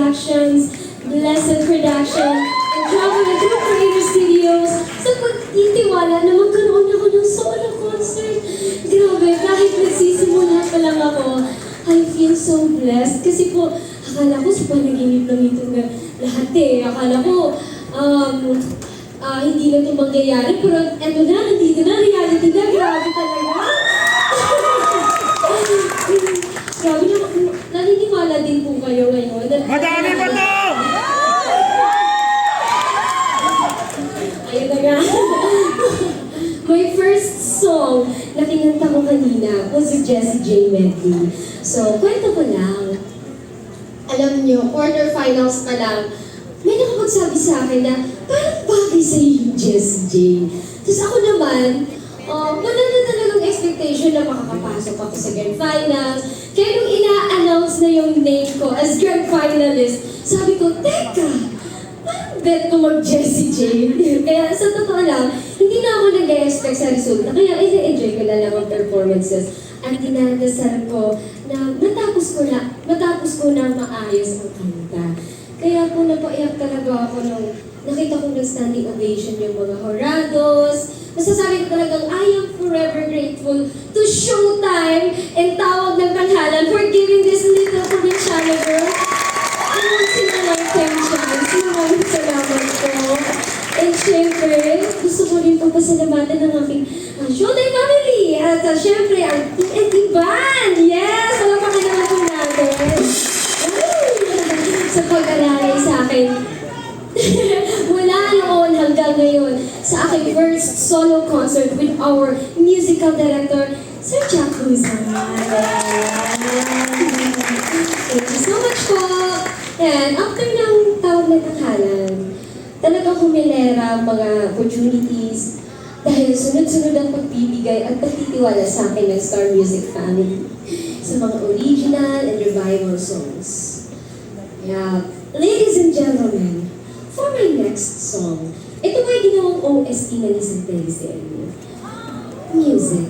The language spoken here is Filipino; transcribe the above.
Productions, Blessed Production, and Drama and Group Creator Studios sa pagtitiwala na magkaroon ako ng solo concert. Grabe, kahit nagsisimula pa lang ako, I feel so blessed. Kasi po, akala ko sa panaginip lang ito na lahat eh. Akala ko, hindi na ito mangyayari. Pero eto na, nandito na, reality na. Grabe talaga. Grabe na, naniniwala din po kayo ngayon. Madami pa to! Ayun na nga. My first song na kinanta ko kanina was si Jessie J. Medley. So, kwento ko lang. Alam niyo, quarterfinals pa lang, may nakapagsabi sa akin na parang bagay sa yung Jessie J. Tapos ako naman, wala na talagang expectation na makakapasok ako sa grand finals. Kaya nung ina-announce na yung name ko as grand finalist, sabi ko, teka, parang bet ko mag-Jessie J. Kaya sa totoo lang, hindi na ako nag-expect sa resulta. Kaya ina-enjoy ko na lang ang performances. At dinadasal ko na matapos ko na maayos ang kanta. Kaya po napaiyak talaga ako nung nakita kong nag-standing ovation yung mga horados. Masasabi ko talagang, I am forever grateful to Showtime and Tawag ng Tanghalan for giving this little provinciano girl a once-in-a-lifetime chance. Maraming salamat po. And syempre, gusto ko rin po pasalamatan ng aking Showtime family. At syempre, ang T&T Band. Yes! Palapakin naman po natin. Sa pag-alalay sa akin. Mula noon hanggang ngayon sa aking first solo concert with our musical director, Sir Jack Luzon. Thank you so much po. And after ng Tawag ng Tanghalan, talagang humilera ang mga opportunities dahil sunod-sunod ang pagbibigay at pagtitiwala sa akin ng Star Music family sa mga original and revival songs. Yeah. Ladies and gentlemen, for my next song, ito ay ginawang OST na ni San Music.